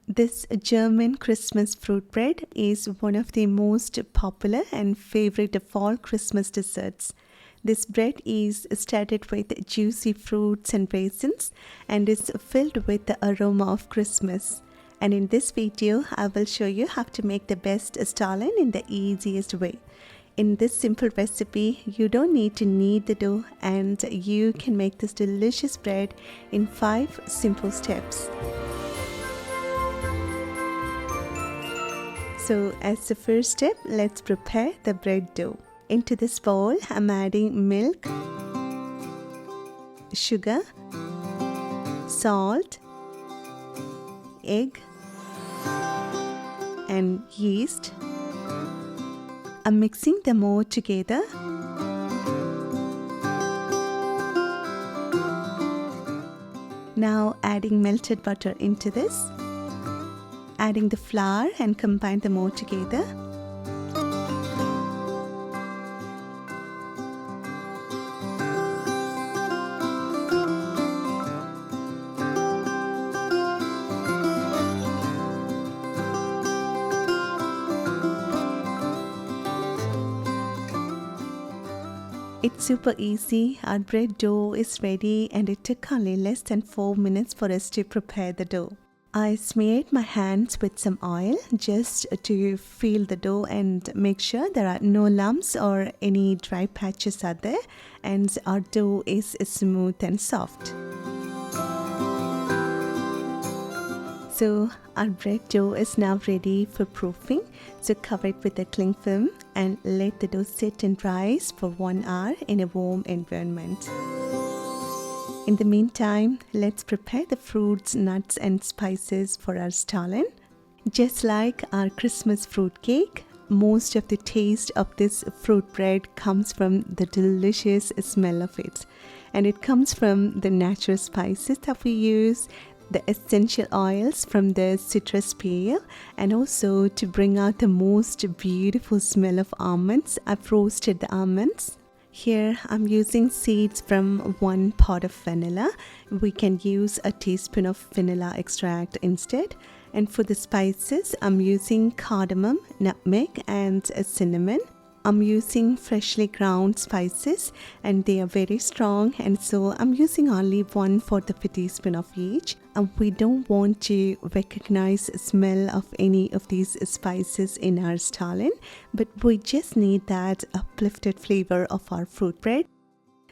This German Christmas fruit bread is one of the most popular and favorite of all Christmas desserts. This bread is started with juicy fruits and raisins and is filled with the aroma of Christmas. And in this video, I will show you how to make the best Stollen in the easiest way. In this simple recipe, you don't need to knead the dough and you can make this delicious bread in 5 simple steps. So as the first step, let's prepare the bread dough. Into this bowl, I'm adding milk, sugar, salt, egg, and yeast. I'm mixing them all together. Now adding melted butter into this. Adding the flour and combine them all together. It's super easy. Our bread dough is ready and it took only less than 4 minutes for us to prepare the dough. I smeared my hands with some oil just to feel the dough and make sure there are no lumps or any dry patches are there, and our dough is smooth and soft. So our bread dough is now ready for proofing. So cover it with a cling film and let the dough sit and rise for 1 hour in a warm environment. In the meantime, let's prepare the fruits, nuts and spices for our Stollen. Just like our Christmas fruit cake, most of the taste of this fruit bread comes from the delicious smell of it. And it comes from the natural spices that we use, the essential oils from the citrus peel, and also to bring out the most beautiful smell of almonds. I've roasted the almonds. Here I'm using seeds from 1 pot of vanilla. We can use a teaspoon of vanilla extract instead. And for the spices, I'm using cardamom, nutmeg and cinnamon. I'm using freshly ground spices and they are very strong, and so I'm using only 1/4 of a teaspoon of each. And we don't want to recognize the smell of any of these spices in our Stollen, but we just need that uplifted flavor of our fruit bread.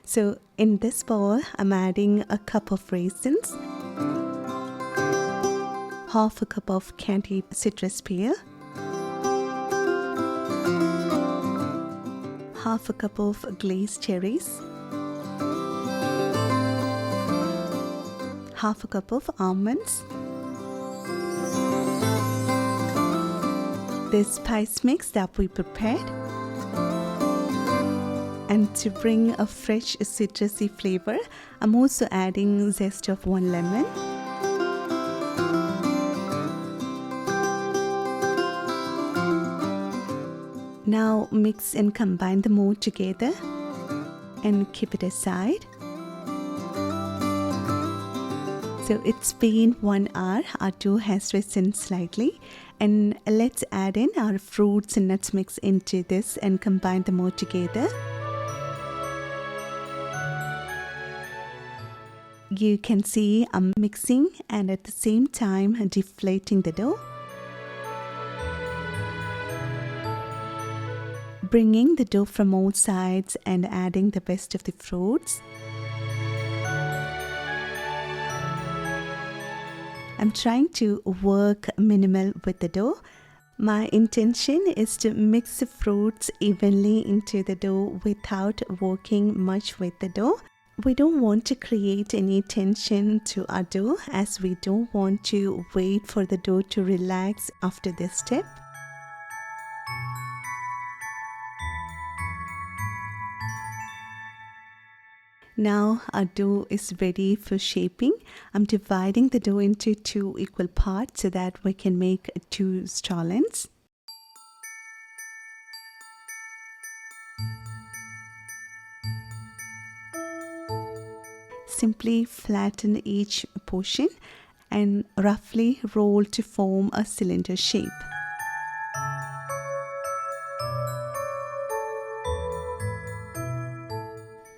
So in this bowl, I'm adding a cup of raisins, half a cup of candied citrus peel, half a cup of glazed cherries, half a cup of almonds. The spice mix that we prepared. And to bring a fresh citrusy flavor, I'm also adding zest of 1 lemon. Now mix and combine them all together and keep it aside. So it's been 1 hour, our dough has risen slightly, and let's add in our fruits and nuts mix into this and combine them all together. You can see I'm mixing and at the same time deflating the dough. Bringing the dough from all sides and adding the best of the fruits. I'm trying to work minimal with the dough. My intention is to mix the fruits evenly into the dough without working much with the dough. We don't want to create any tension to our dough, as we don't want to wait for the dough to relax after this step. Now our dough is ready for shaping. I'm dividing the dough into 2 equal parts so that we can make 2 Stollens. Simply flatten each portion and roughly roll to form a cylinder shape.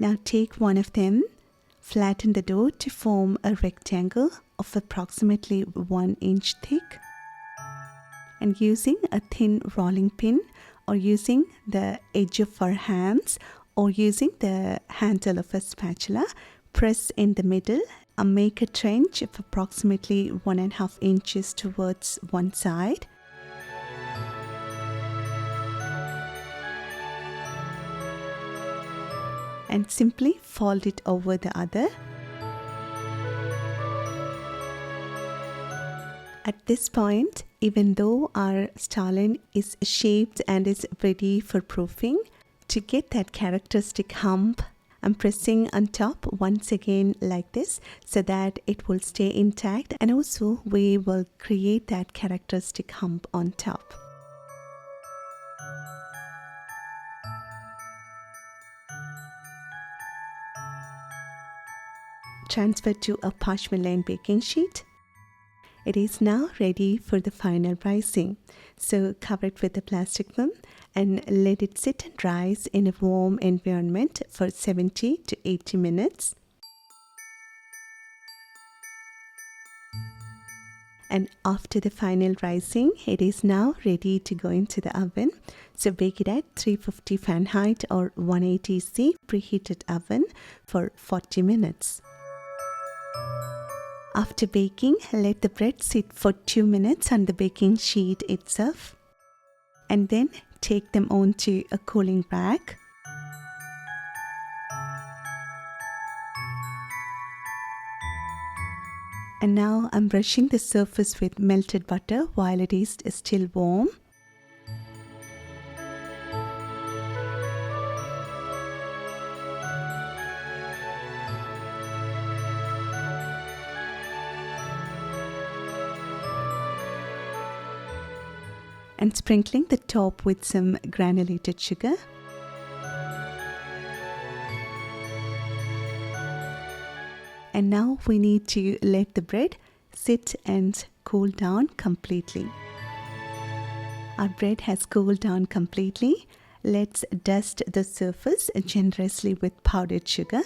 Now take one of them, flatten the dough to form a rectangle of approximately 1 inch thick, and using a thin rolling pin or using the edge of our hands or using the handle of a spatula, press in the middle and make a trench of approximately 1.5 inches towards one side. And simply fold it over the other. At this point, even though our Stollen is shaped and is ready for proofing, to get that characteristic hump, I'm pressing on top once again like this so that it will stay intact, and also we will create that characteristic hump on top. Transfer to a parchment lined baking sheet. It is now ready for the final rising. So cover it with a plastic film and let it sit and rise in a warm environment for 70 to 80 minutes. And after the final rising, it is now ready to go into the oven. So bake it at 350 Fahrenheit or 180 C preheated oven for 40 minutes. After baking, let the bread sit for 2 minutes on the baking sheet itself, and then take them onto a cooling rack. And now I'm brushing the surface with melted butter while it is still warm. And sprinkling the top with some granulated sugar. And now we need to let the bread sit and cool down completely. Our bread has cooled down completely. Let's dust the surface generously with powdered sugar.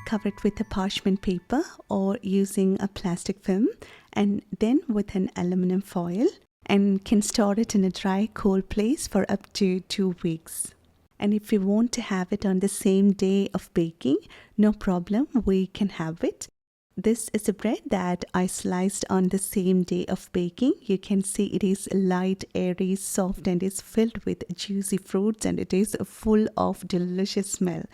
Cover it with a parchment paper or using a plastic film, and then with an aluminum foil, and can store it in a dry, cool place for up to 2 weeks. And if you want to have it on the same day of baking, no problem, we can have it. This is a bread that I sliced on the same day of baking. You can see it is light, airy, soft, and is filled with juicy fruits, and it is full of delicious smell.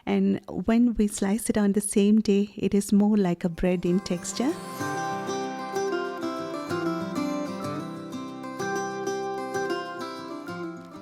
And when we slice it on the same day, it is more like a bread in texture.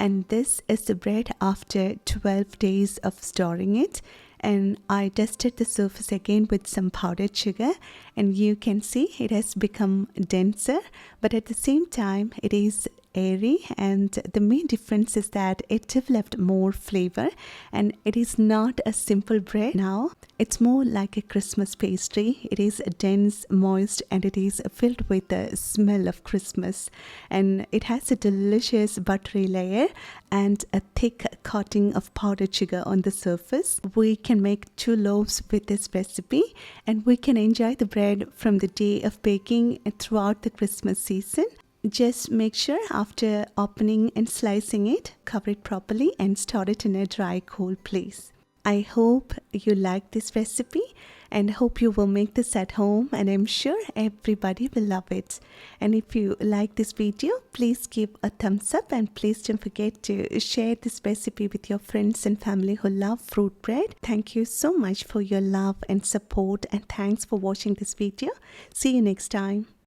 And this is the bread after 12 days of storing it. And I dusted the surface again with some powdered sugar, and you can see it has become denser, but at the same time it is airy, and the main difference is that it developed more flavor, and it is not a simple bread now. It's more like a Christmas pastry. It is dense, moist, and it is filled with the smell of Christmas, and it has a delicious buttery layer and a thick coating of powdered sugar on the surface. We can make 2 loaves with this recipe, and we can enjoy the bread from the day of baking throughout the Christmas season. Just make sure after opening and slicing it, cover it properly and store it in a dry, cool place. I hope you like this recipe and hope you will make this at home, and I'm sure everybody will love it. And if you like this video, please give a thumbs up, and please don't forget to share this recipe with your friends and family who love fruit bread. Thank you so much for your love and support, and thanks for watching this video. See you next time.